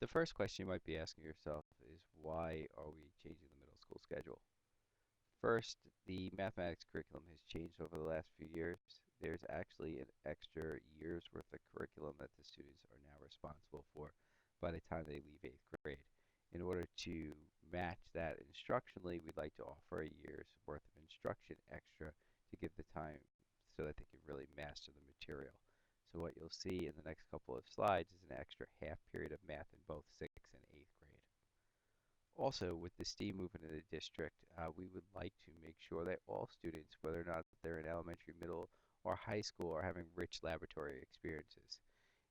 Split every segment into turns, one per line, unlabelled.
The first question you might be asking yourself is why are we changing the middle school schedule? First, the mathematics curriculum has changed over the last few years. There's actually an extra year's worth of curriculum that the students are now responsible for by the time they leave 8th grade. In order to match that instructionally, we'd like to offer a year's worth of instruction extra to give the time so that they can really master the material. So what you'll see in the next couple of slides is an extra half period of math in both 6th and 8th grade. Also, with the STEAM movement in the district, we would like to make sure that all students, whether or not they're in elementary, middle, or high school, are having rich laboratory experiences.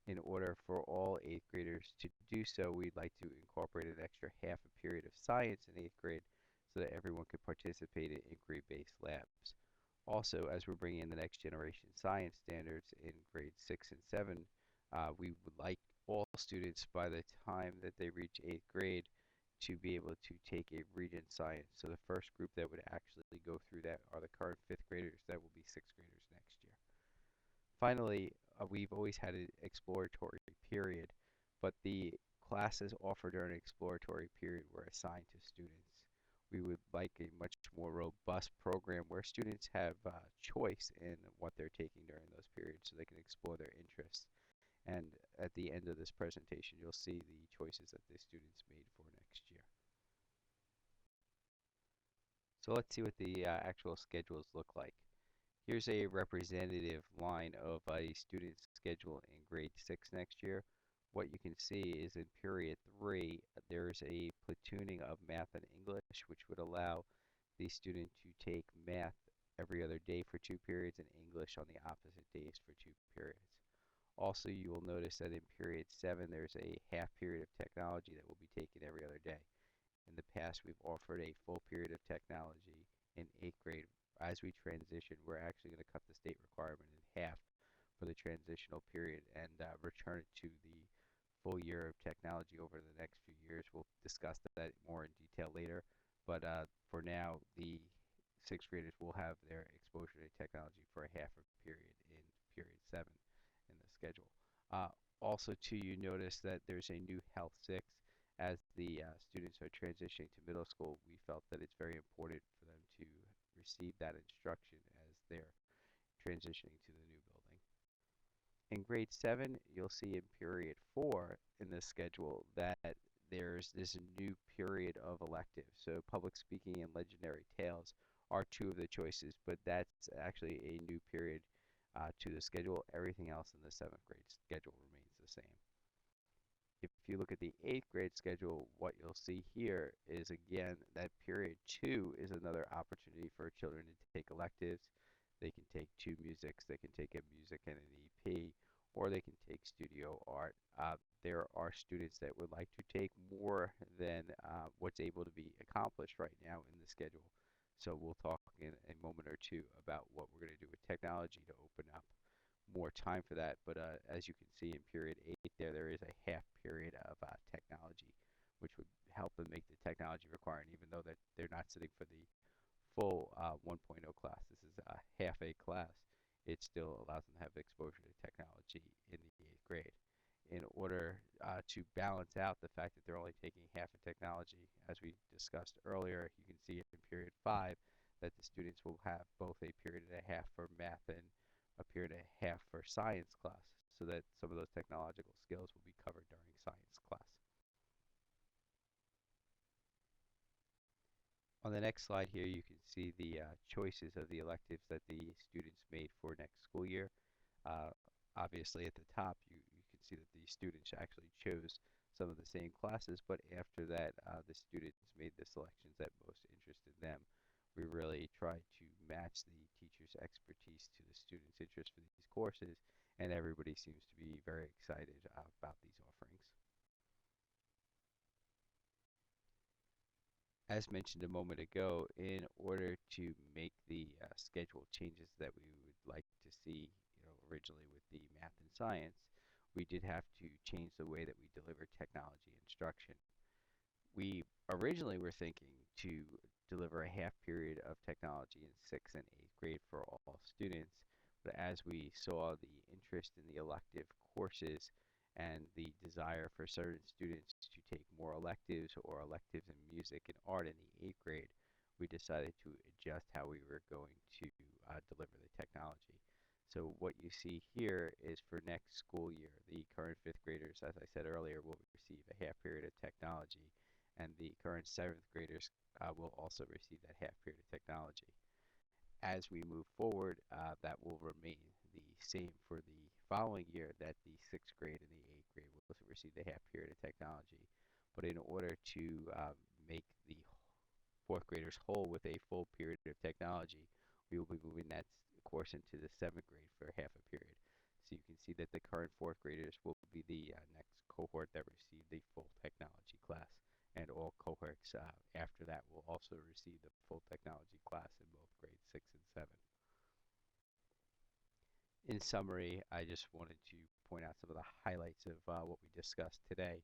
In order for all 8th graders to do so, we'd like to incorporate an extra half a period of science in 8th grade so that everyone could participate in inquiry-based labs. Also, as we're bringing in the next generation science standards in grades 6 and 7, we would like all students by the time that they reach 8th grade to be able to take a Regent Science. So the first group that would actually go through that are the current 5th graders that will be 6th graders next year. Finally, we've always had an exploratory period, but the classes offered during an exploratory period were assigned to students. We would like a much more robust program where students have choice in what they're taking during those periods so they can explore their interests. And at the end of this presentation, you'll see the choices that the students made for next year. So let's see what the actual schedules look like. Here's a representative line of a student's schedule in grade 6 next year. What you can see is in period 3, there's a platooning of math and English, which would allow the student to take math every other day for 2 periods and English on the opposite days for 2 periods. Also, you will notice that in period 7, there's a half period of technology that will be taken every other day. In the past, we've offered a full period of technology in 8th grade. As we transition, we're actually going to cut the state requirement in half for the transitional period and return it to the full year of technology over the next few years. We'll discuss that more in detail later, but for now, the 6th graders will have their exposure to technology for a half a period in period 7 in the schedule. Also, too, you notice that there's a new Health 6. As the students are transitioning to middle school, we felt that it's very important for them to receive that instruction as they're transitioning to the new building. In grade 7, you'll see in period 4 in the schedule that there's this new period of electives. So public speaking and legendary tales are two of the choices, but that's actually a new period to the schedule. Everything else in the 7th grade schedule remains the same. If you look at the 8th grade schedule, what you'll see here is again that period 2 is another opportunity for children to take electives. They can take 2 musics, they can take a music and an EP, or they can take studio art. There are students that would like to take more than what's able to be accomplished right now in the schedule. So we'll talk in a moment or two about what we're going to do with technology to open up more time for that. But as you can see in period 8 there is a half period of technology, which would help them make the technology requirement, even though that they're not sitting for the full 1.0 class. This is a half a class. It still allows them to have exposure to technology in the 8th grade. In order to balance out the fact that they're only taking half of technology, as we discussed earlier, you can see in period 5 that the students will have both a period and a half for math and a period and a half for science class, so that some of those technological skills will be covered during science class. On the next slide here, you can see the choices of the electives that the students made for next school year. Obviously, at the top, you can see that the students actually chose some of the same classes, but after that, the students made the selections that most interested them. We really tried to match the teacher's expertise to the students' interest for these courses, and everybody seems to be very excited about these offerings. As mentioned a moment ago, in order to make the schedule changes that we would like to see, originally with the math and science, we did have to change the way that we deliver technology instruction. We originally were thinking to deliver a half period of technology in 6th and 8th grade for all students, but as we saw the interest in the elective courses and the desire for certain students to take more electives or electives in music and art in the 8th grade, we decided to adjust how we were going to deliver the technology. So what you see here is for next school year, the current 5th graders, as I said earlier, will receive a half period of technology, and the current 7th graders will also receive that half period of technology. As we move forward, that will remain the same for the following year, that the 6th grade and the 8th grade will receive the half period of technology. But in order to make the 4th graders whole with a full period of technology, we will be moving that course into the 7th grade for half a period. So you can see that the current 4th graders will be the next cohort that receive the full technology class. And all cohorts after that will also receive the full technology class in both grades 6 and 7. In summary, I just wanted to point out some of the highlights of what we discussed today.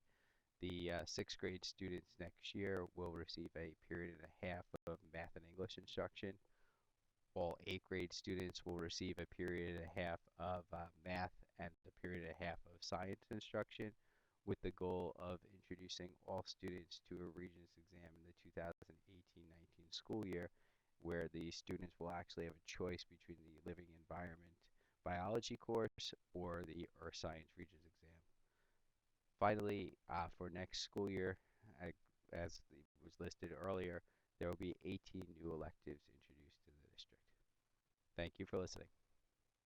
The 6th grade students next year will receive a period and a half of math and English instruction. All 8th grade students will receive a period and a half of math and a period and a half of science instruction, with the goal of introducing all students to a Regents exam in the 2018-19 school year, where the students will actually have a choice between the living environment biology course or the Earth Science Regents exam. Finally, for next school year, as was listed earlier, there will be 18 new electives introduced to the district. Thank you for listening.